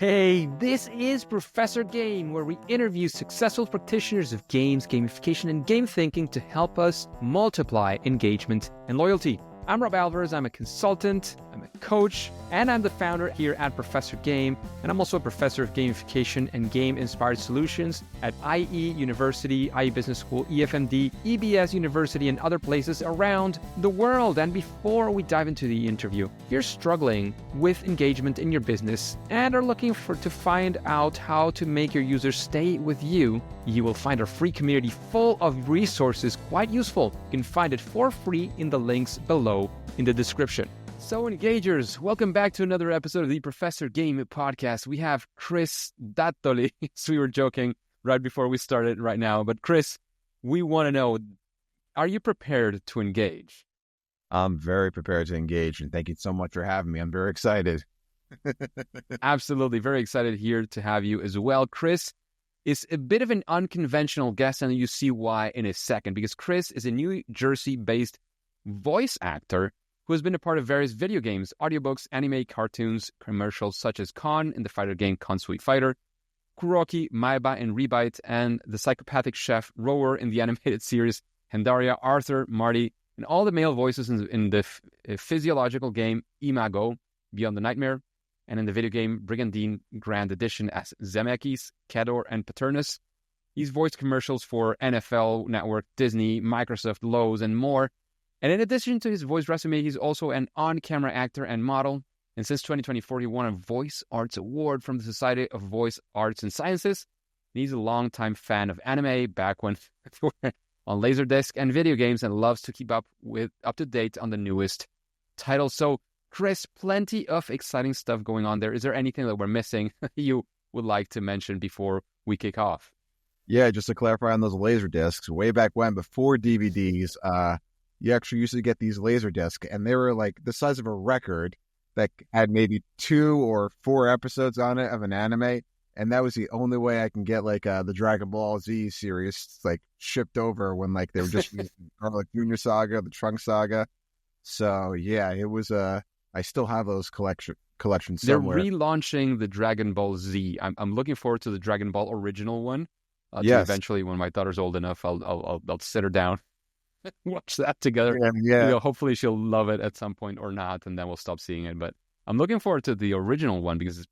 Hey, this is Professor Game, where we interview successful practitioners of games, gamification, and game thinking to help us multiply engagement and loyalty. I'm Rob Alvarez. I'm a consultant, I'm a coach, and I'm the founder here at Professor Game. And I'm also a professor of gamification and game-inspired solutions at IE University, IE Business School, EFMD, EBS University, and other places around the world. And before we dive into the interview, if you're struggling with engagement in your business and are looking to find out how to make your users stay with you, you will find our free community full of resources quite useful. You can find it for free in the links below in the description. So engagers, welcome back to another episode of the Professor Game podcast. We have Chris Dattoli. So we were joking right before we started right now. But Chris, we want to know, are you prepared to engage? I'm very prepared to engage, and thank you so much for having me. I'm very excited. Absolutely. Very excited here to have you as well. Chris is a bit of an unconventional guest, and you see why in a second, because Chris is a New Jersey-based voice actor who has been a part of various video games, audiobooks, anime, cartoons, commercials such as Khan in the fighter game Khan Sweet Fighter, Kuroki, Maiba in Rebite, and the psychopathic chef Rower in the animated series Hendaria, Arthur, Marty, and all the male voices in the physiological game Imago, Beyond the Nightmare, and in the video game Brigandine Grand Edition as Zemeckis, Kedor, and Paternus. He's voiced commercials for NFL Network, Disney, Microsoft, Lowe's, and more. And in addition to his voice resume, he's also an on-camera actor and model. And since 2024, he won a Voice Arts Award from the Society of Voice Arts and Sciences. And he's a longtime fan of anime, back when we were on Laserdisc and video games, and loves to keep up to date on the newest titles. So, Chris, plenty of exciting stuff going on there. Is there anything that we're missing you would like to mention before we kick off? Yeah, just to clarify on those laser discs, way back when, before DVDs, you actually used to get these laser discs, and they were like the size of a record that had maybe 2 or 4 episodes on it of an anime, and that was the only way I can get like the Dragon Ball Z series like shipped over when like they were just or like Junior Saga, the Trunks Saga. So yeah, it was I still have those collections somewhere. They're relaunching the Dragon Ball Z. I'm looking forward to the Dragon Ball original one. Yes. Eventually, when my daughter's old enough, I'll sit her down, watch that together. Yeah. You know, hopefully she'll love it at some point or not, and then we'll stop seeing it. But I'm looking forward to the original one because,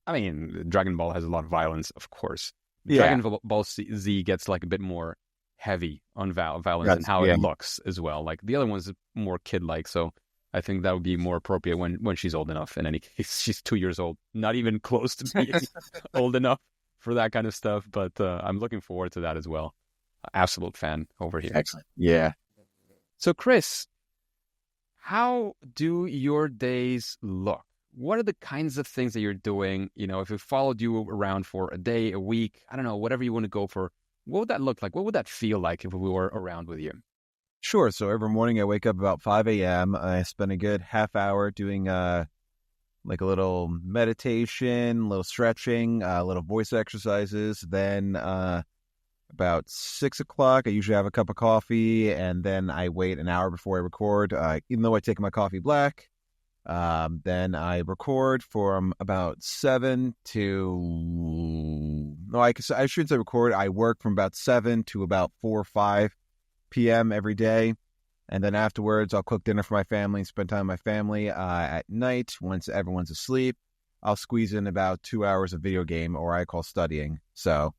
I mean, Dragon Ball has a lot of violence, of course. Yeah. Dragon Ball Z gets like a bit more heavy on violence and how it looks as well. Like the other one's more kid-like, so I think that would be more appropriate when she's old enough. In any case, she's 2 years old, not even close to being old enough for that kind of stuff. But I'm looking forward to that as well. Absolute fan over here. Excellent. Yeah. So, Chris, how do your days look? What are the kinds of things that you're doing? You know, if we followed you around for a day, a week, I don't know, whatever you want to go for, what would that look like? What would that feel like if we were around with you? Sure. So every morning I wake up about 5 a.m. I spend a good half hour doing like a little meditation, a little stretching, a little voice exercises. Then about 6 o'clock, I usually have a cup of coffee, and then I wait an hour before I record. Even though I take my coffee black, then I record from about 7 to... No, I shouldn't say record. I work from about 7 to about 4 or 5 p.m. every day, and then afterwards I'll cook dinner for my family and spend time with my family. At night, once everyone's asleep, I'll squeeze in about 2 hours of video game, or I call studying. So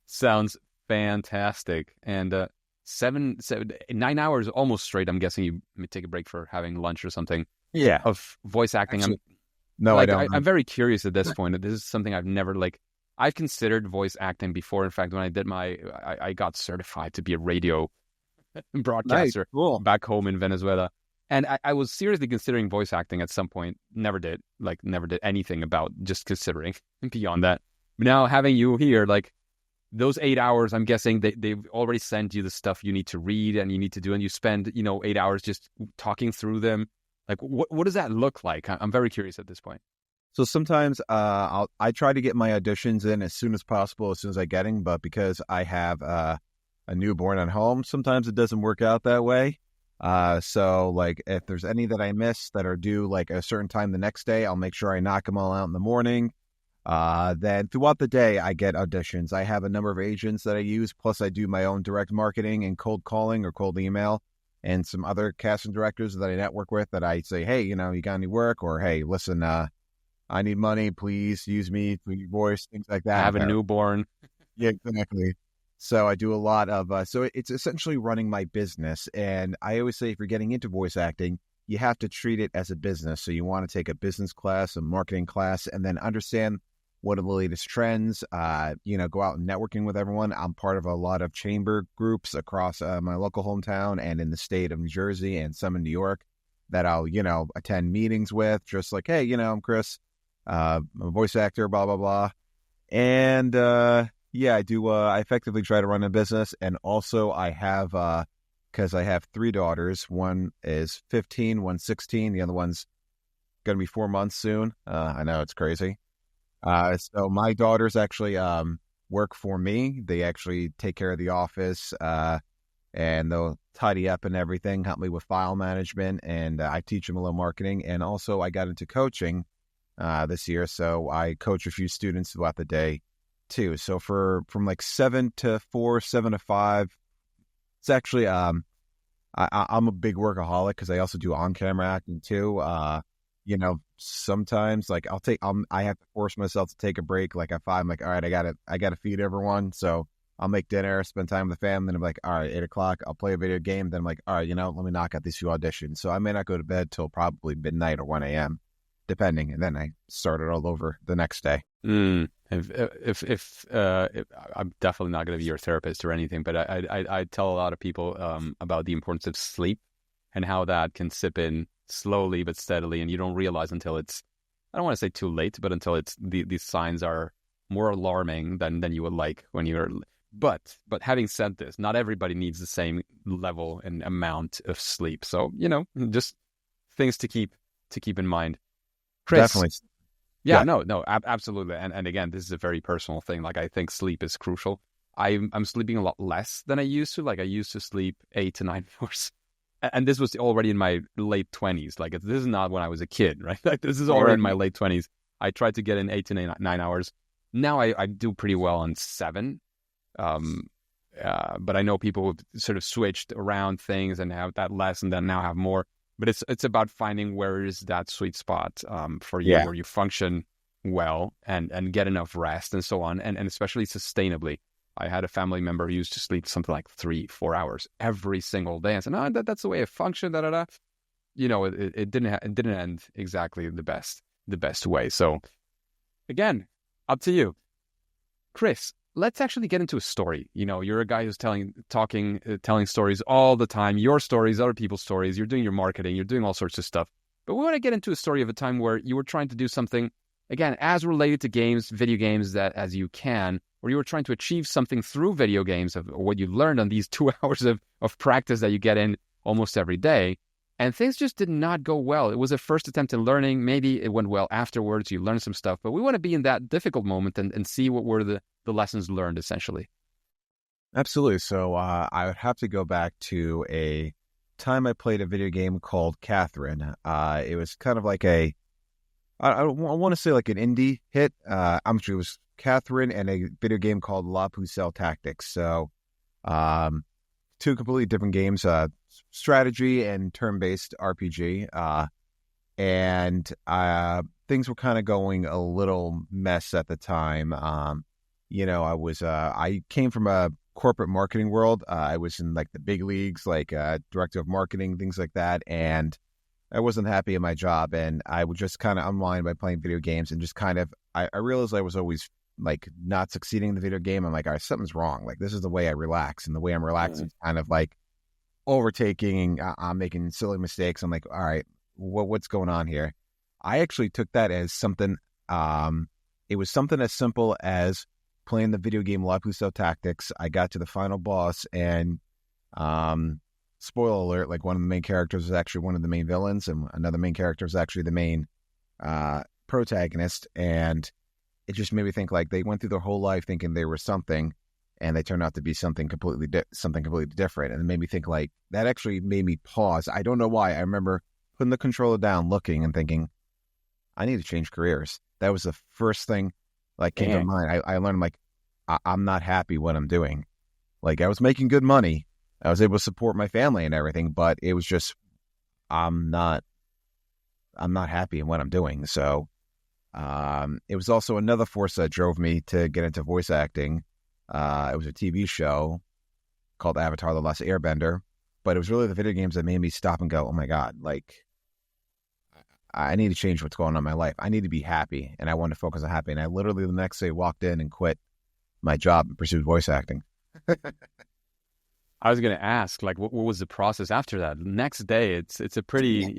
sounds fantastic. And 9 hours almost straight. I'm guessing you may take a break for having lunch or something. Yeah, of voice acting. Actually, I don't. I'm very curious at this point. This is something I've never I've considered voice acting before. In fact, when I did I got certified to be a radio broadcaster. Nice. Cool. Back home in Venezuela. And I was seriously considering voice acting at some point. Never did anything about just considering beyond that. But now having you here, like those 8 hours, I'm guessing they've already sent you the stuff you need to read and you need to do, and you spend, 8 hours just talking through them. Like, what does that look like? I'm very curious at this point. So sometimes I try to get my auditions in as soon as possible, as soon as I get them. But because I have a newborn at home, sometimes it doesn't work out that way. So like if there's any that I miss that are due like a certain time the next day, I'll make sure I knock them all out in the morning. Then throughout the day, I get auditions. I have a number of agents that I use, plus I do my own direct marketing and cold calling or cold email, and some other casting directors that I network with that I say, hey, you got any work? Or, hey, listen, I need money. Please use me for your voice, things like I that. have a newborn. Yeah, exactly. So I do a lot of, so it's essentially running my business. And I always say if you're getting into voice acting, you have to treat it as a business. So you want to take a business class, a marketing class, and then understand what are the latest trends, go out and networking with everyone. I'm part of a lot of chamber groups across my local hometown and in the state of New Jersey and some in New York that I'll, attend meetings with, just like, hey, I'm Chris, I'm a voice actor, blah, blah, blah. And, I do, I effectively try to run a business. And also I have, because I have 3 daughters, one is 15, one's 16, the other one's going to be 4 months soon. I know it's crazy. So my daughters actually work for me. They actually take care of the office, and they'll tidy up and everything, help me with file management, and I teach them a little marketing. And also I got into coaching this year, so I coach a few students throughout the day too. So from like 7 to 4, 7 to 5, it's actually I'm a big workaholic because I also do on-camera acting too. Sometimes like I have to force myself to take a break. Like at 5, I'm like, all right, I gotta feed everyone. So I'll make dinner, spend time with the family. Then I'm like, all right, 8 o'clock, I'll play a video game. Then I'm like, all right, let me knock out these few auditions. So I may not go to bed till probably midnight or 1 a.m. depending. And then I start it all over the next day. If I'm definitely not going to be your therapist or anything, but I tell a lot of people about the importance of sleep and how that can sip in slowly but steadily, and you don't realize until it's, I don't want to say too late, but until it's these signs are more alarming than you would like when you're. But having said this, not everybody needs the same level and amount of sleep. So just things to keep in mind. Chris, Definitely. Yeah, no, absolutely. And again, this is a very personal thing. Like, I think sleep is crucial. I'm sleeping a lot less than I used to. Like, I used to sleep 8 to 9 hours. And this was already in my late 20s. Like, this is not when I was a kid, right? Like, this is already in my late 20s. I tried to get in 8 to 9 hours. Now I do pretty well on 7. But I know people who've sort of switched around things and have that less and then now have more. But it's about finding where is that sweet spot for you, where you function well and get enough rest and so on, and especially sustainably. I had a family member who used to sleep something like 3-4 hours every single day. And said, no, that's the way I function. It didn't end exactly the best way. So again, up to you, Chris. Let's actually get into a story. You're a guy who's telling stories all the time. Your stories, other people's stories. You're doing your marketing. You're doing all sorts of stuff. But we want to get into a story of a time where you were trying to do something, again, as related to games, video games, as you can, where you were trying to achieve something through video games of what you learned on these 2 hours of practice that you get in almost every day. And things just did not go well. It was a first attempt in learning. Maybe it went well afterwards. You learned some stuff. But we want to be in that difficult moment and see what were the lessons learned, essentially. Absolutely. So I would have to go back to a time I played a video game called Catherine. It was kind of like I want to say like an indie hit. I'm sure it was Catherine and a video game called La Pucelle Tactics. So 2 completely different games, strategy and turn-based RPG. And things were kind of going a little mess at the time. I came from a corporate marketing world. I was in like the big leagues, like director of marketing, things like that. And I wasn't happy in my job. And I would just kind of unwind by playing video games and just kind of, I realized I was always like not succeeding in the video game. I'm like, all right, something's wrong. Like, this is the way I relax. And the way I'm relaxing is kind of like overtaking. I'm making silly mistakes. I'm like, all right, what's going on here? I actually took that as something, it was something as simple as playing the video game La Pucelle Tactics. I got to the final boss and, spoiler alert, like one of the main characters was actually one of the main villains and another main character was actually the main protagonist. And it just made me think like they went through their whole life thinking they were something. and they turned out to be something completely different. And it made me think, like, that actually made me pause. I don't know why. I remember putting the controller down, looking and thinking, I need to change careers. That was the first thing like came to mind. I learned, like, I'm not happy what I'm doing. Like, I was making good money. I was able to support my family and everything, but it was just, I'm not happy in what I'm doing. So it was also another force that drove me to get into voice acting. It was a TV show called Avatar: The Last Airbender, but it was really the video games that made me stop and go, oh my God, like, I need to change what's going on in my life. I need to be happy, and I wanted to focus on happy. And I literally the next day walked in and quit my job and pursued voice acting. I was going to ask, like, what was the process after that? Next day, it's a pretty,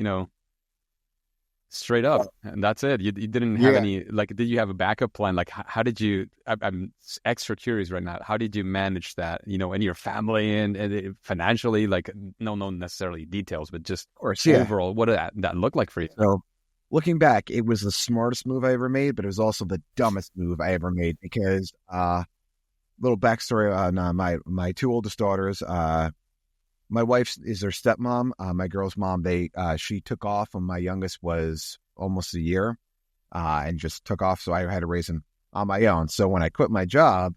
straight up, and that's it. You didn't have any, like, did you have a backup plan? Like, how did you, I'm extra curious right now. How did you manage that, in your family and financially, like, no necessarily details, but just overall, what did that look like for you? So looking back, it was the smartest move I ever made, but it was also the dumbest move I ever made because, little backstory on my two oldest daughters. My wife is their stepmom. My girl's mom, she took off when my youngest was almost a year and just took off. So I had to raise him on my own. So when I quit my job,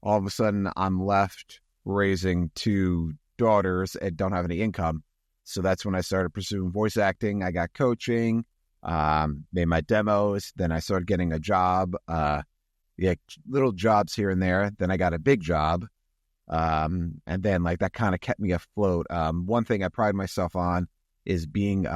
all of a sudden I'm left raising two daughters and don't have any income. So that's when I started pursuing voice acting. I got coaching, made my demos. Then I started getting a job, little jobs here and there. Then I got a big job. And then like that kind of kept me afloat. One thing I pride myself on is being,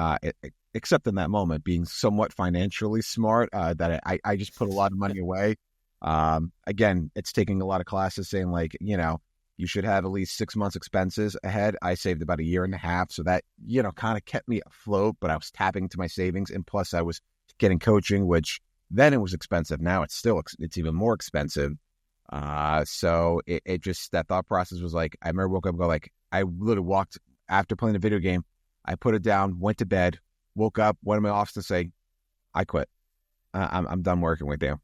except in that moment, being somewhat financially smart, that I just put a lot of money away. Again, it's taking a lot of classes saying like, you should have at least 6 months expenses ahead. I saved about 1.5 years. So that, kind of kept me afloat, but I was tapping into my savings. And plus I was getting coaching, which then it was expensive. Now it's even more expensive. So it just, that thought process was like, I remember woke up and go like, I literally walked after playing the video game. I put it down, went to bed, woke up, went in my office to say, I quit. I'm done working with you.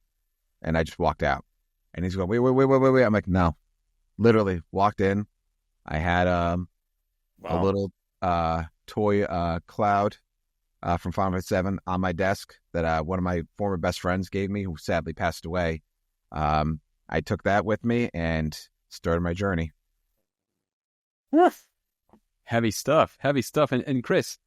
And I just walked out and he's going, wait. I'm like, no, literally walked in. I had, a little, toy, cloud, from Final Fantasy 7 on my desk that, one of my former best friends gave me, who sadly passed away. I took that with me and started my journey. Heavy stuff. And Chris,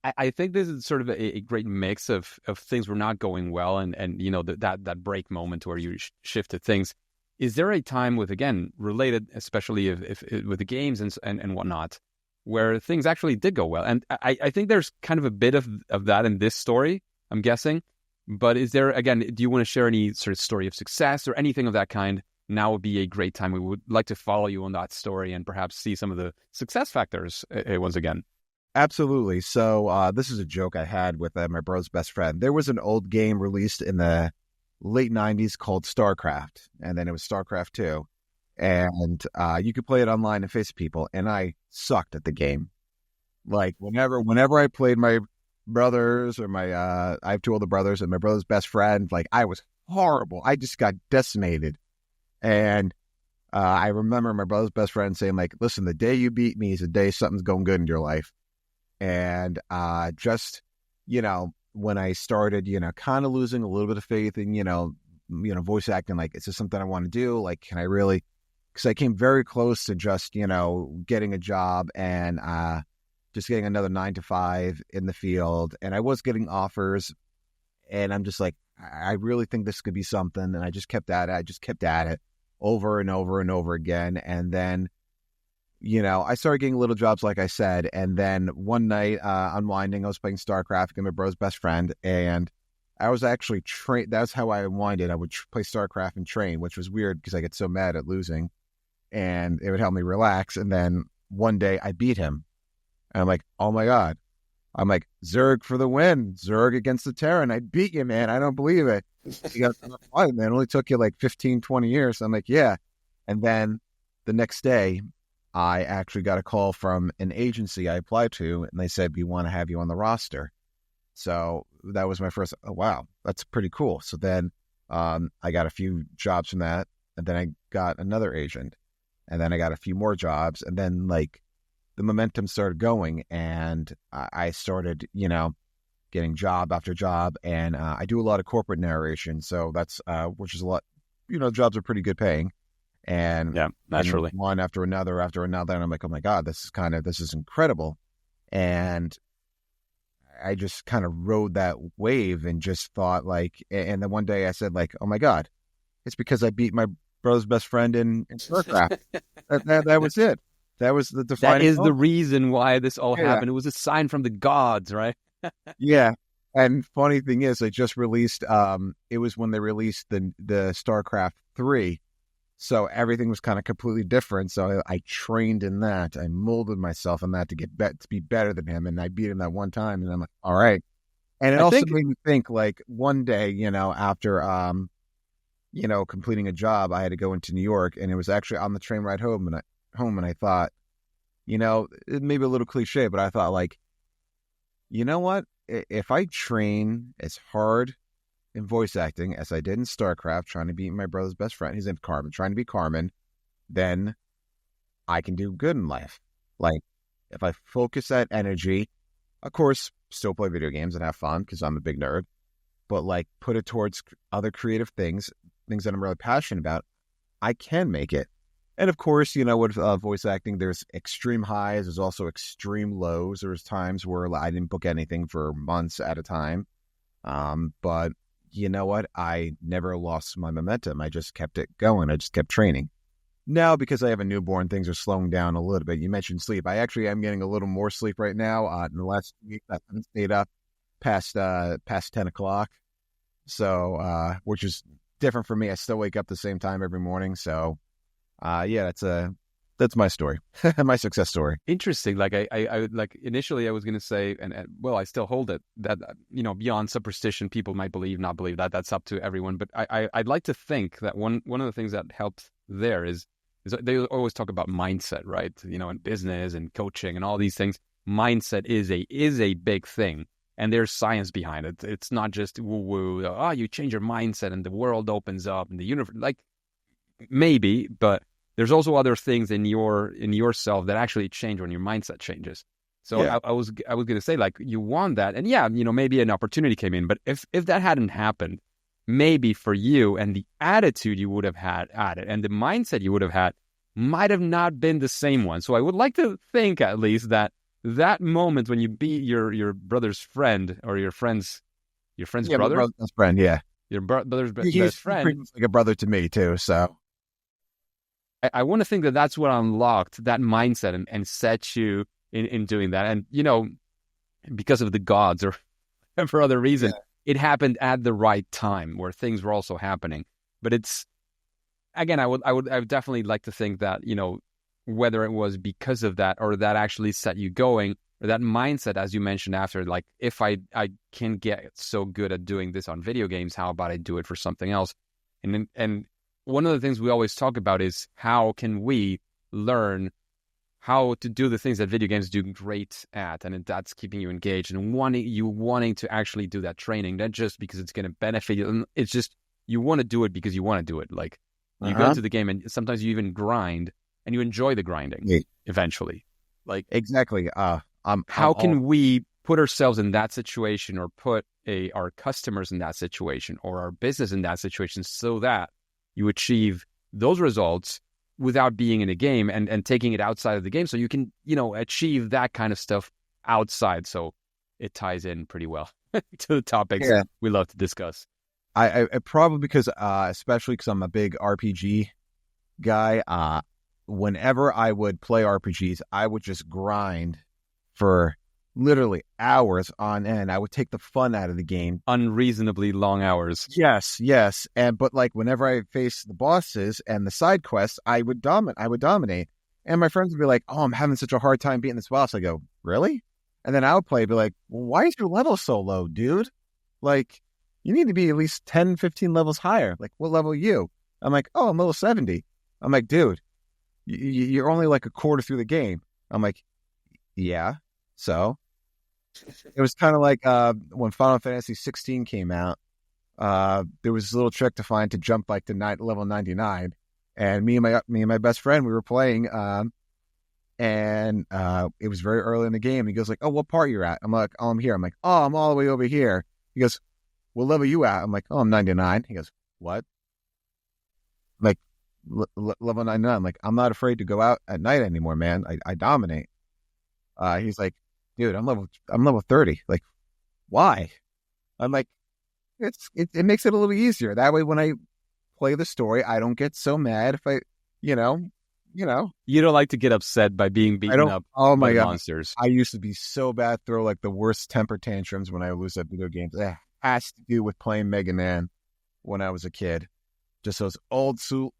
I think this is sort of a great mix of things were not going well and that break moment where you shifted things. Is there a time with, again, related, especially if with the games and whatnot, where things actually did go well? And I think there's kind of a bit of that in this story, I'm guessing. But is there, again, do you want to share any sort of story of success or anything of that kind? Now would be a great time. We would like to follow you on that story and perhaps see some of the success factors once again. Absolutely. So this is a joke I had with my brother's best friend. There was an old game released in the late 90s called Starcraft, and then it was Starcraft 2. And you could play it online and face people, and I sucked at the game. Like whenever I played my brothers or I have two older brothers and my brother's best friend, like I was horrible. I just got decimated. And I remember my brother's best friend saying like, listen, the day you beat me is the day something's going good in your life. And just, when I started, kind of losing a little bit of faith in, voice acting, like, is this something I want to do? Like, can I really, because I came very close to just, getting a job and just getting another 9 to 5 in the field. And I was getting offers and I'm just like, I really think this could be something. And I just kept at it over and over and over again. And then, I started getting little jobs, like I said. And then one night, unwinding, I was playing Starcraft with my bro's best friend. And I was actually trained. That's how I unwinded. I would play Starcraft and train, which was weird because I get so mad at losing. And it would help me relax. And then one day I beat him. And I'm like, oh my God. I'm like, Zerg for the win. Zerg against the Terran. I beat you, man. I don't believe it. He goes, why, man? It only took you like 15, 20 years. I'm like, yeah. And then the next day, I actually got a call from an agency I applied to, and they said, we want to have you on the roster. So that was my first, oh, wow, that's pretty cool. So then I got a few jobs from that. and then I got another agent, and then I got a few more jobs, and then like the momentum started going, and I started, getting job after job, and I do a lot of corporate narration, so that's which is a lot. Jobs are pretty good paying, and Yeah, naturally. one after another, and I'm like, oh my god, this is incredible, and I just kind of rode that wave and just thought like, and then one day I said like, oh my god, it's because I beat my brother's best friend in Starcraft. that was it. That was the defining. That is the moment. reason why this all Yeah. happened. It was a sign from the gods, right? Yeah. And funny thing is, they just released. It was when they released the Starcraft 3, so everything was kind of completely different. So I trained in that. I molded myself in that to to be better than him, and I beat him that one time. And I'm like, all right. And it also made me think like one day, after completing a job, I had to go into New York, and it was actually on the train ride home, and I thought, it may be a little cliche, but I thought like, you know what? If I train as hard in voice acting as I did in StarCraft, trying to beat my brother's best friend, his name's Carmen, trying to be Carmen, then I can do good in life. Like, if I focus that energy, of course, still play video games and have fun because I'm a big nerd, but like put it towards other creative things that I'm really passionate about, I can make it. And of course, with voice acting, there's extreme highs. There's also extreme lows. There was times where I didn't book anything for months at a time. But you know what? I never lost my momentum. I just kept it going. I just kept training. Now, because I have a newborn, things are slowing down a little bit. You mentioned sleep. I actually am getting a little more sleep right now. In the last week, I haven't stayed up past 10 o'clock. So, which is different for me. I still wake up the same time every morning. So, yeah, that's my story, my success story. Interesting. Like I like initially I was going to say, and well, I still hold it that, beyond superstition, people might believe, not believe that. That's up to everyone. But I'd like to think that one of the things that helps there is they always talk about mindset, right? In business and coaching and all these things, mindset is a big thing. And there's science behind it. It's not just woo-woo. You change your mindset and the world opens up and the universe. Like maybe, but there's also other things in yourself that actually change when your mindset changes. So yeah. I was going to say like you want that, and yeah, maybe an opportunity came in, but if that hadn't happened, maybe for you and the attitude you would have had at it and the mindset you would have had might have not been the same one. So I would like to think at least that moment when you beat your brother's friend or your friend's brother, brother's best friend, yeah, your brother's best friend, he's like a brother to me too. So I want to think that that's what unlocked that mindset and set you in doing that. And because of the gods or for other reason, it happened at the right time where things were also happening. But it's again, I would definitely like to think that whether it was because of that or that actually set you going, or that mindset, as you mentioned after, like, if I can get so good at doing this on video games, how about I do it for something else? And one of the things we always talk about is how can we learn how to do the things that video games do great at, and that's keeping you engaged and wanting to actually do that training, not just because it's going to benefit you. It's just you want to do it because you want to do it. Like you go into the game and sometimes you even grind and you enjoy the grinding eventually. Like exactly. How can we put ourselves in that situation, or put our customers in that situation, or our business in that situation, so that you achieve those results without being in a game and taking it outside of the game, so you can, achieve that kind of stuff outside. So it ties in pretty well to the topics we love to discuss. I probably because, especially because I'm a big RPG guy, whenever I would play RPGs, I would just grind for literally hours on end. I would take the fun out of the game. Unreasonably long hours. Yes. But like whenever I faced the bosses and the side quests, I would dominate. And my friends would be like, "Oh, I'm having such a hard time beating this boss." I go, "Really?" And then I would be like, "Well, why is your level so low, dude? Like, you need to be at least 10, 15 levels higher. Like, what level are you?" I'm like, "Oh, I'm level 70. I'm like, "Dude, you're only like a quarter through the game." I'm like, "Yeah, so." It was kind of like when Final Fantasy 16 came out, there was this little trick to jump like to level 99. And me and my best friend, we were playing, and it was very early in the game. He goes like, "Oh, what part you're at?" I'm like, "Oh, I'm here." I'm like, "Oh, I'm all the way over here." He goes, "What level you at?" I'm like, "Oh, I'm 99." He goes, "What?" I'm like, level 99. I'm like, "I'm not afraid to go out at night anymore, man. I dominate." He's like, "Dude, I'm level 30. Like, why?" I'm like, it makes it a little easier. That way, when I play the story, I don't get so mad if I, you know, you know, You don't like to get upset by being I beaten don't. up Oh by my the god, monsters. I used to be so bad, throw like the worst temper tantrums when I lose at video games. It has to do with playing Mega Man when I was a kid. Just those old school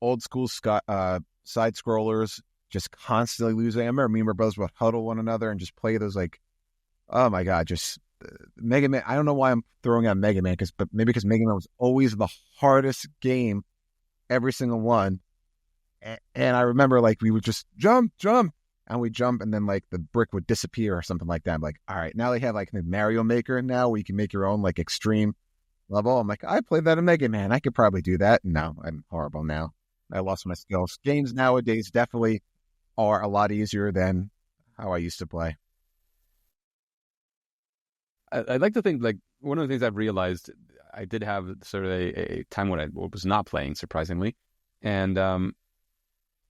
side scrollers, just constantly losing. I remember me and my brothers would huddle one another and just play those like, oh my god, just Mega Man. I don't know why I'm throwing out Mega Man, but maybe because Mega Man was always the hardest game, every single one. And I remember like we would just jump, and we jump, and then like the brick would disappear or something like that. I'm like, all right, now they have like the Mario Maker now where you can make your own like extreme level. I'm like, I played that in Mega Man. I could probably do that. No, I'm horrible now. I lost my skills. Games nowadays definitely are a lot easier than how I used to play. I like to think like one of the things I've realized, I did have sort of a time when I was not playing, surprisingly, and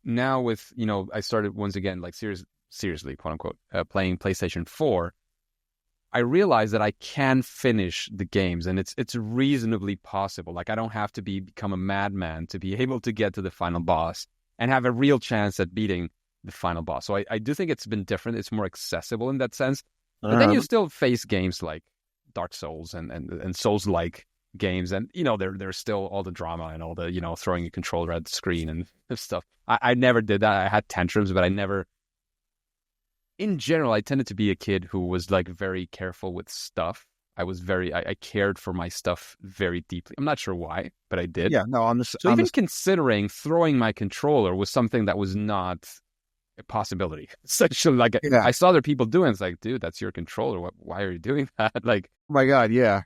now with I started once again like seriously quote unquote playing PlayStation 4. I realized that I can finish the games, and it's reasonably possible. Like I don't have to become a madman to be able to get to the final boss and have a real chance at beating the final boss. So I do think it's been different. It's more accessible in that sense. But then you still face games like Dark Souls and Souls-like games, and there's still all the drama and all the throwing a controller at the screen and stuff. I never did that. I had tantrums, but I never. In general, I tended to be a kid who was like very careful with stuff. I cared for my stuff very deeply. I'm not sure why, but I did. Yeah, no, So even considering throwing my controller was something that was not a possibility. Essentially, like yeah. I saw other people doing. It's like, dude, that's your controller. Why are you doing that? Like, Oh my god, yeah.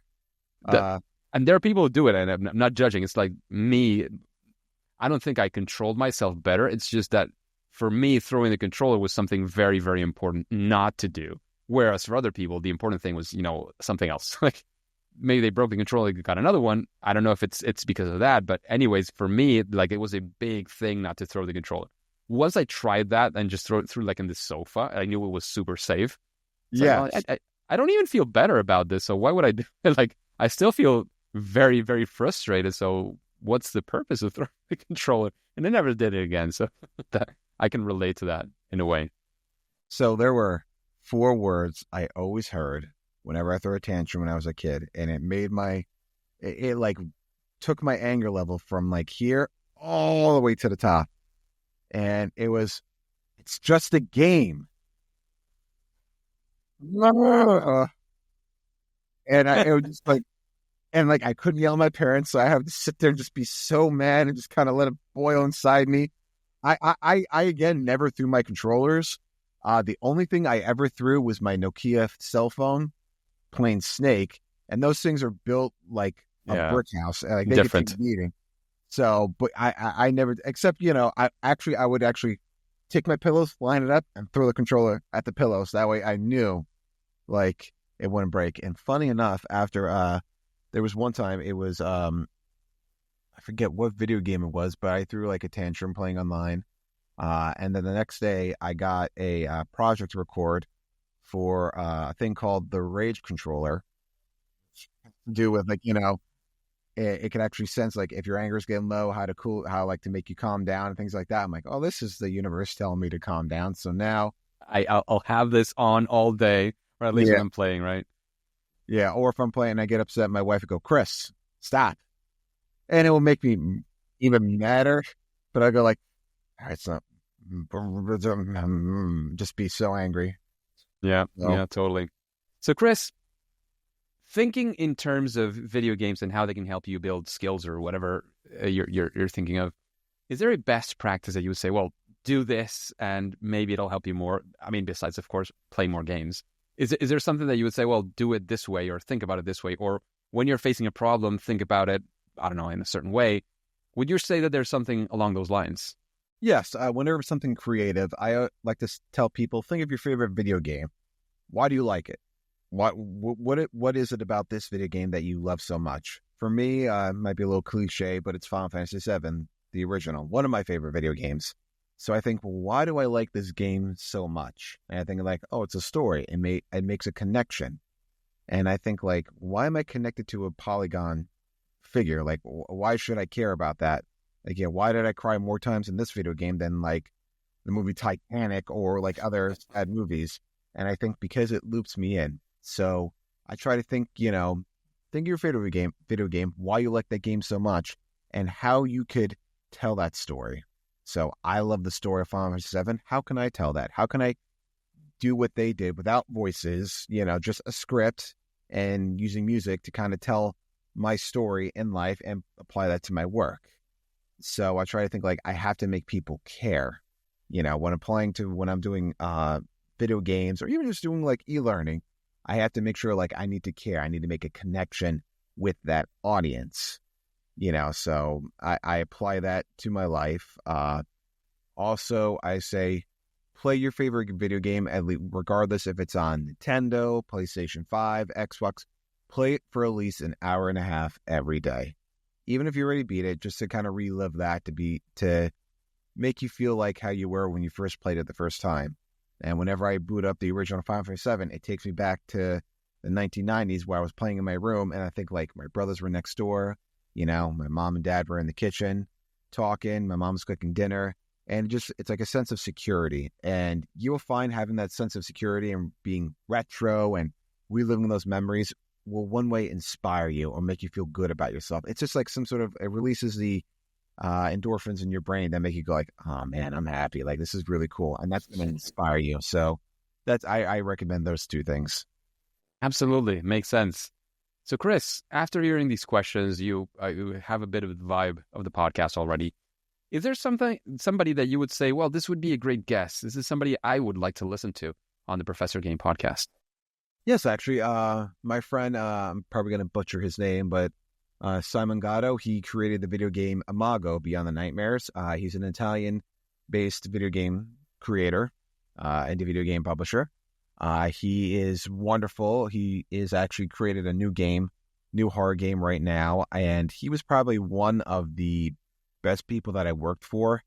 and there are people who do it, and I'm not judging. It's like me. I don't think I controlled myself better. It's just that for me, throwing the controller was something very, very important not to do. Whereas for other people, the important thing was, something else. Like maybe they broke the controller, got another one. I don't know if it's because of that, but anyways, for me, like it was a big thing not to throw the controller. Once I tried that and just throw it through like in the sofa, I knew it was super safe. It's yeah. like, well, I don't even feel better about this. So why would I do it? Like I still feel very, very frustrated. So what's the purpose of throwing the controller? And I never did it again. So that I can relate to that in a way. So there were 4 words I always heard whenever I threw a tantrum when I was a kid, and it made it like took my anger level from like here all the way to the top. And it was, it's just a game. And it was just like, and like I couldn't yell at my parents, so I have to sit there and just be so mad and just kind of let it boil inside me. I again never threw my controllers. The only thing I ever threw was my Nokia cell phone, playing Snake, and those things are built like a brick house. Like they Different. could take a beating. So, but I never, except I would actually take my pillows, line it up, and throw the controller at the pillows. That way, I knew like it wouldn't break. And funny enough, after there was one time, it was I forget what video game it was, but I threw like a tantrum playing online. And then the next day, I got a project to record for a thing called the Rage Controller, to do with like it can actually sense like if your anger is getting low, how like to make you calm down and things like that. I'm like, oh, this is the universe telling me to calm down. So now I'll have this on all day, or at least when I'm playing, right? Yeah, or if I'm playing, I get upset. My wife would go, "Chris, stop," and it will make me even madder. But I go like, "All right, so just be so angry." Yeah, yeah, totally. So, Chris, thinking in terms of video games and how they can help you build skills or whatever you're thinking of, is there a best practice that you would say, well, do this and maybe it'll help you more? I mean, besides, of course, play more games. Is there something that you would say, well, do it this way or think about it this way? Or when you're facing a problem, think about it, I don't know, in a certain way. Would you say that there's something along those lines? Yes, whenever something creative, I like to tell people, think of your favorite video game. Why do you like it? What is it about this video game that you love so much? For me, it might be a little cliche, but it's Final Fantasy VII, the original, one of my favorite video games. So I think, well, why do I like this game so much? And I think like, oh, it's a story. It makes a connection. And I think like, why am I connected to a polygon figure? Like, why should I care about that? Like, yeah, why did I cry more times in this video game than like the movie Titanic or like other sad movies? And I think because it loops me in. So I try to think, think of your favorite video game, why you like that game so much, and how you could tell that story. So I love the story of Final Fantasy VII. How can I tell that? How can I do what they did without voices, just a script and using music to kind of tell my story in life and apply that to my work? So I try to think like I have to make people care, when I'm doing video games or even just doing like e-learning, I have to make sure like I need to care. I need to make a connection with that audience, so I apply that to my life. Also, I say, play your favorite video game, regardless if it's on Nintendo, PlayStation 5, Xbox, play it for at least an hour and a half every day. Even if you already beat it, just to kind of relive that, to make you feel like how you were when you first played it the first time. And whenever I boot up the original Final Fantasy VII, it takes me back to the 1990s where I was playing in my room, and I think like my brothers were next door, my mom and dad were in the kitchen talking, my mom's cooking dinner, and it's like a sense of security. And you'll find having that sense of security and being retro and reliving those memories will one way inspire you or make you feel good about yourself. It's just like it releases the endorphins in your brain that make you go like, oh man, I'm happy. Like, this is really cool. And that's going to inspire you. So I recommend those two things. Absolutely. Makes sense. So Chris, after hearing these questions, you have a bit of the vibe of the podcast already. Is there somebody that you would say, well, this would be a great guest? This is somebody I would like to listen to on the Professor Game podcast? Yes, actually, my friend, I'm probably going to butcher his name, but Simon Gatto, he created the video game Imago, Beyond the Nightmares. He's an Italian-based video game creator and a video game publisher. He is wonderful. He is actually created a new horror game right now, and he was probably one of the best people that I worked for.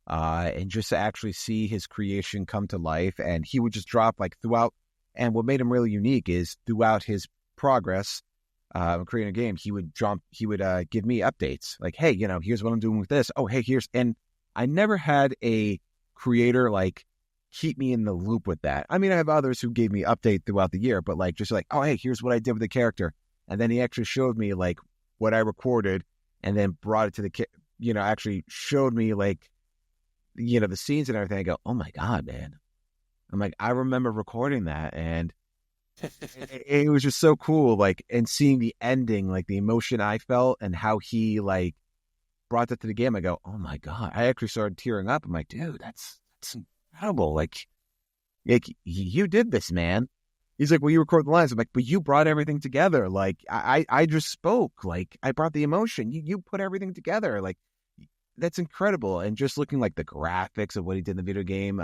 And just to actually see his creation come to life, and he would just drop like throughout. And what made him really unique is throughout his progress creating a game, he would give me updates like, hey, here's what I'm doing with this. Oh, hey, and I never had a creator like keep me in the loop with that. I mean, I have others who gave me update throughout the year, but like, just like, oh, hey, here's what I did with the character. And then he actually showed me like what I recorded and then brought it to actually showed me like, the scenes and everything. I go, oh my God, man. I'm like, I remember recording that, and it was just so cool, like, and seeing the ending, like the emotion I felt and how he like brought that to the game. I go, oh my God. I actually started tearing up. I'm like, dude, that's incredible. Like you did this, man. He's like, well, you record the lines. I'm like, but you brought everything together. Like I just spoke, like I brought the emotion. You put everything together. Like, that's incredible. And just looking like the graphics of what he did in the video game,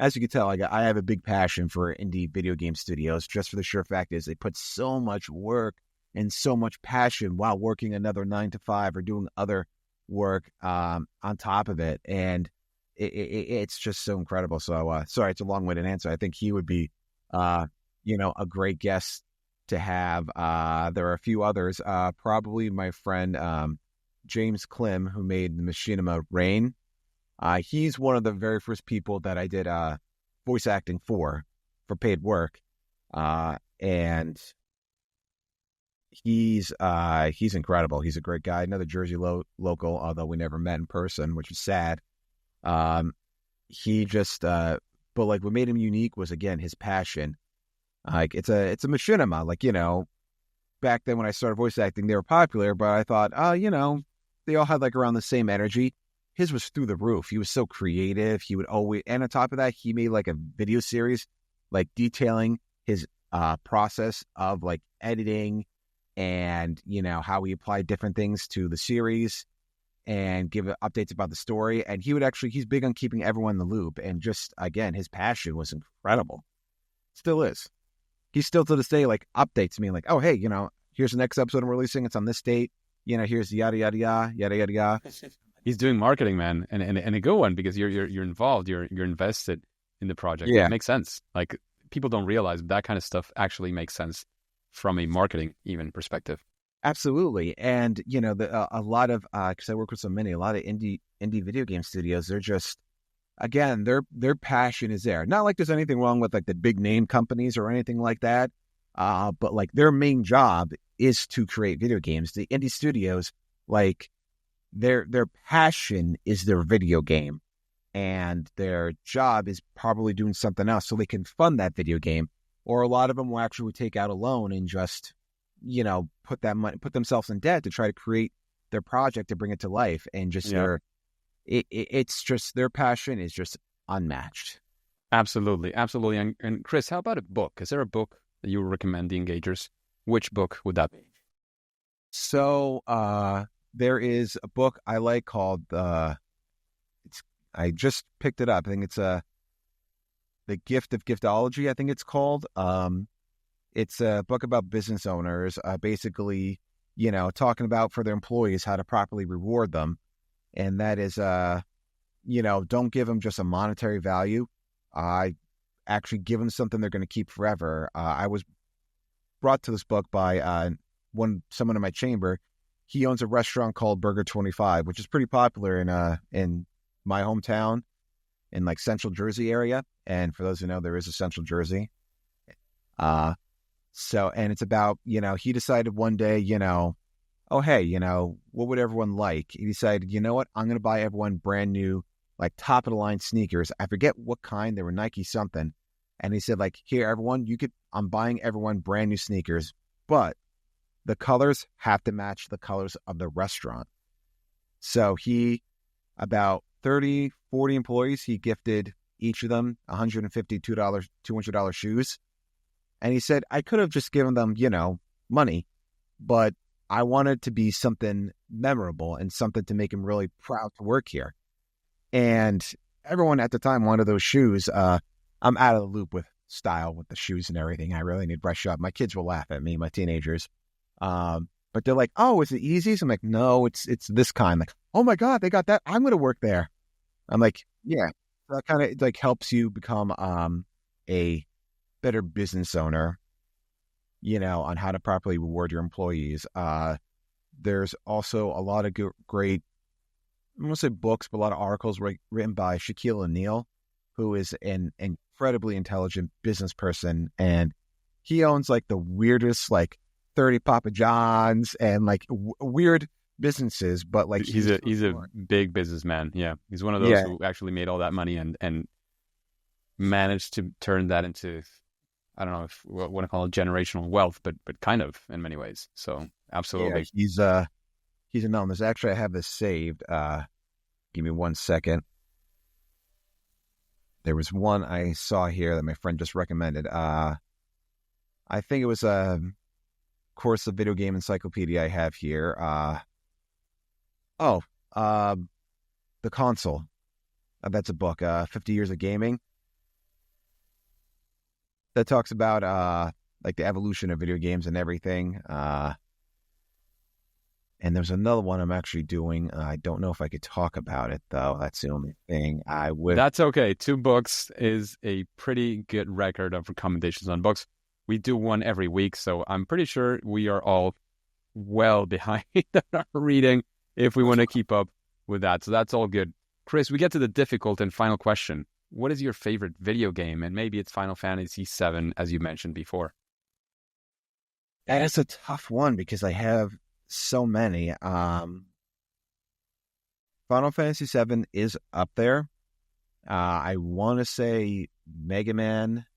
as you can tell, I have a big passion for indie video game studios, just for the sheer fact is they put so much work and so much passion while working another 9 to 5 or doing other work on top of it. And it's just so incredible. So sorry, it's a long-winded answer. I think he would be, a great guest to have. There are a few others, probably my friend James Klim, who made the Machinima Rain. He's one of the very first people that I did voice acting for paid work, and he's incredible. He's a great guy. Another Jersey local, although we never met in person, which is sad. He just, but like what made him unique was again his passion. Like it's a machinima. Like back then when I started voice acting, they were popular, but I thought, they all had like around the same energy. His was through the roof. He was so creative. He would always, and on top of that, he made like a video series, like detailing his process of like editing and, how he applied different things to the series. and give updates about the story. And he's big on keeping everyone in the loop. And just, again, his passion was incredible. Still is. He still to this day, like, updates me like, oh, hey, here's the next episode I'm releasing. It's on this date. Here's yada, yada, yada, yada, yada, yada. He's doing marketing, man. And a good one, because you're involved, you're invested in the project. Yeah. It makes sense. Like, people don't realize that kind of stuff actually makes sense from a marketing even perspective. Absolutely. And, a lot of, because I work with a lot of indie video game studios, they're just, again, their passion is there. Not like there's anything wrong with like the big name companies or anything like that. But like their main job is to create video games. The indie studios, like their passion is their video game, and their job is probably doing something else so they can fund that video game. Or a lot of them will actually take out a loan and just, put themselves in debt to try to create their project to bring it to life. And just it's just, their passion is just unmatched. Absolutely. And Chris, how about a book? Is there a book that you would recommend the engagers? Which book would that be? So there is a book I like called I just picked it up. I think it's The Gift of Giftology, I think it's called. It's a book about business owners, basically, talking about for their employees how to properly reward them. And that is, don't give them just a monetary value. Actually give them something they're going to keep forever. I was brought to this book by someone in my chamber. He owns a restaurant called Burger 25, which is pretty popular in my hometown, in like Central Jersey area. And for those who know, there is a Central Jersey. And it's about, he decided one day, oh, hey, what would everyone like? He decided, you know what? I'm going to buy everyone brand new, like top of the line sneakers. I forget what kind. They were Nike something. And he said, like, here, everyone, I'm buying everyone brand new sneakers, but the colors have to match the colors of the restaurant. So about 30, 40 employees, he gifted each of them $150, $200 shoes. And he said, I could have just given them, money, but I wanted to be something memorable and something to make him really proud to work here. And everyone at the time wanted those shoes. I'm out of the loop with style with the shoes and everything. I really need to brush up. My kids will laugh at me, my teenagers. But they're like, oh, is it Yeezys? I'm like, no, it's this kind. Like, oh my God, they got that. I'm going to work there. I'm like, yeah. That kind of like helps you become a better business owner, on how to properly reward your employees. There's also a lot of great, I won't say books, but a lot of articles written by Shaquille O'Neal, who is an incredibly intelligent business person. And he owns like the weirdest, like 30 Papa John's and like weird businesses, but like he's a big businessman. Yeah. He's one of those who actually made all that money and managed to turn that into, I don't know if we want to call it generational wealth, but kind of in many ways. So absolutely. Yeah, he's a known. There's actually, I have this saved. Give me 1 second. There was one I saw here that my friend just recommended. I think it was a course of video game encyclopedia I have here. The Console. That's a book. 50 Years of Gaming. That talks about like the evolution of video games and everything. And there's another one I'm actually doing. I don't know if I could talk about it though. That's the only thing I would. That's okay. 2 books is a pretty good record of recommendations on books. We do one every week, so I'm pretty sure we are all well behind our reading if we want to keep up with that. So that's all good. Chris, we get to the difficult and final question. What is your favorite video game? And maybe it's Final Fantasy VII, as you mentioned before. That is a tough one because I have so many. Final Fantasy VII is up there. I want to say Mega Man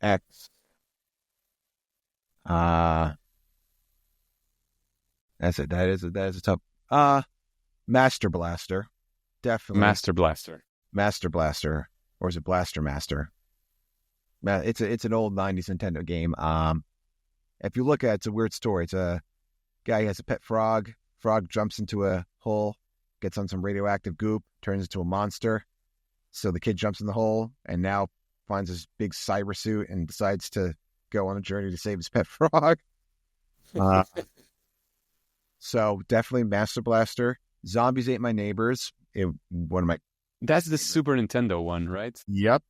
X. That's it. That is a tough. Master Blaster, definitely. Master Blaster, or is it Blaster Master? It's an old 90s Nintendo game. If you look at it, it's a weird story. It's a guy who has a pet frog, Frog jumps into a hole, gets on some radioactive goop, turns into a monster. So the kid jumps in the hole and now finds his big cyber suit and decides to go on a journey to save his pet frog. So definitely Master Blaster. Zombies Ate My Neighbors. One of my... That's the Super Nintendo one, right? Yep.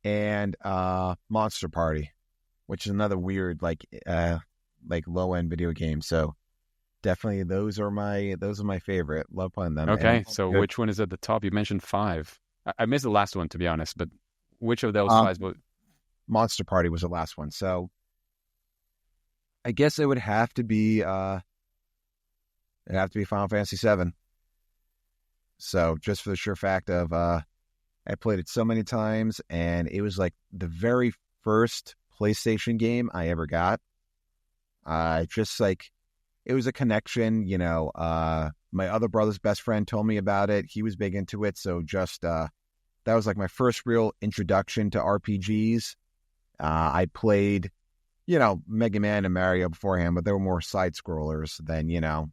And Monster Party, which is another weird like low end video game. So definitely those are my favorite. Love playing them. Okay, so which one is at the top? You mentioned 5. I missed the last one, to be honest, but which of those 5? Monster Party was the last one. So I guess it would have to be Final Fantasy VII. So just for the sheer fact of I played it so many times, and it was like the very first PlayStation game I ever got. Just like it was a connection, you know. My other brother's best friend told me about it. He was big into it, so just that was like my first real introduction to RPGs. I played, you know, Mega Man and Mario beforehand, but they were more side scrollers than, you know,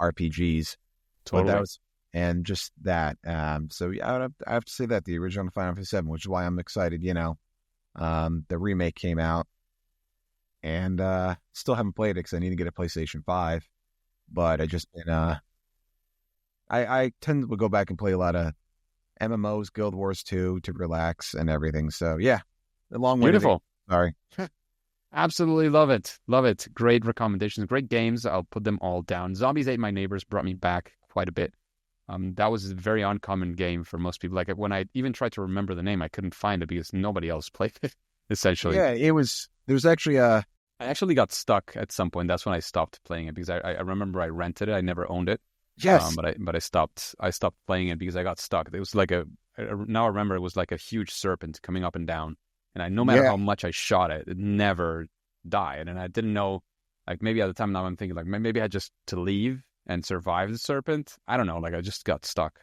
RPGs. Totally. But that was, and just that. So yeah, I have to say that the original Final Fantasy VII, which is why I'm excited. You know, the remake came out, and still haven't played it because I need to get a PlayStation 5. But I just been I tend to go back and play a lot of MMOs, Guild Wars 2 to relax and everything. So yeah, a long way. Beautiful. Sorry. Absolutely love it. Love it. Great recommendations. Great games. I'll put them all down. Zombies Ate My Neighbors brought me back quite a bit. That was a very uncommon game for most people. Like when I even tried to remember the name, I couldn't find it because nobody else played it, essentially. Yeah, there was actually I actually got stuck at some point. That's when I stopped playing it because I remember I rented it. I never owned it. Yes. But I stopped playing it because I got stuck. It was like now I remember it was like a huge serpent coming up and down. And no matter how much I shot it, it never died. And I didn't know, like maybe at the time now I'm thinking like maybe I had just to leave and survive the serpent. I don't know. Like I just got stuck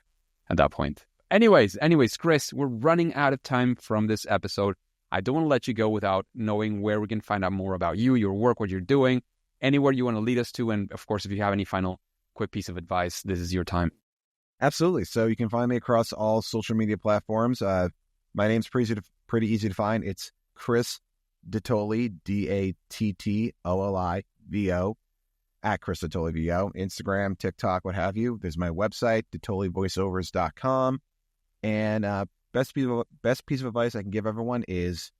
at that point. Anyways, Chris, we're running out of time from this episode. I don't want to let you go without knowing where we can find out more about you, your work, what you're doing, anywhere you want to lead us to. And of course, if you have any final quick piece of advice, this is your time. Absolutely. So you can find me across all social media platforms. My name's pretty easy to find. It's Chris Dattoli, DATTOLIVO, at Chris Dattoli VO, Instagram, TikTok, what have you. There's my website, dattolivoiceovers.com. And best piece of advice I can give everyone is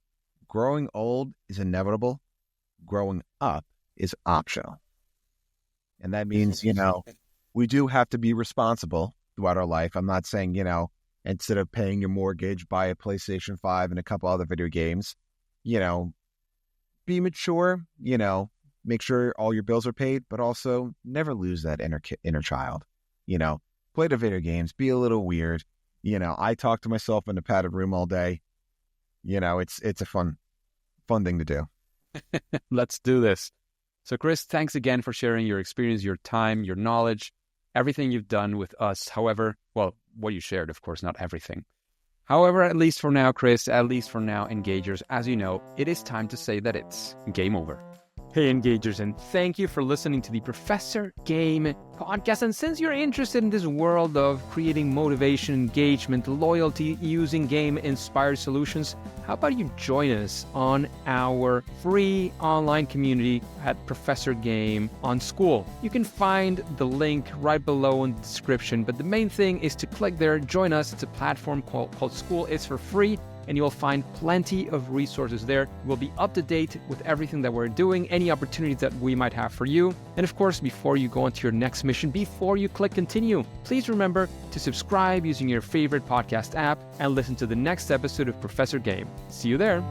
growing old is inevitable. Growing up is optional. And that means, you know, we do have to be responsible throughout our life. I'm not saying, you know, instead of paying your mortgage, buy a PlayStation 5 and a couple other video games. You know, be mature, you know, make sure all your bills are paid, but also never lose that inner child. You know, play the video games, be a little weird. You know, I talk to myself in a padded room all day. You know, it's a fun thing to do. Let's do this. So, Chris, thanks again for sharing your experience, your time, your knowledge, everything you've done with us. However, well, what you shared, of course, not everything. However, at least for now, Chris, at least for now, Engagers, as you know, it is time to say that it's game over. Hey, Engagers, and thank you for listening to the Professor Game podcast. And since you're interested in this world of creating motivation, engagement, loyalty using game-inspired solutions, how about you join us on our free online community at Professor Game on School. You can find the link right below in the description, but the main thing is to click there, join us. It's a platform called School. It's for free, and you'll find plenty of resources there. We'll be up to date with everything that we're doing, any opportunities that we might have for you. And of course, before you go on to your next mission, before you click continue, please remember to subscribe using your favorite podcast app and listen to the next episode of Professor Game. See you there.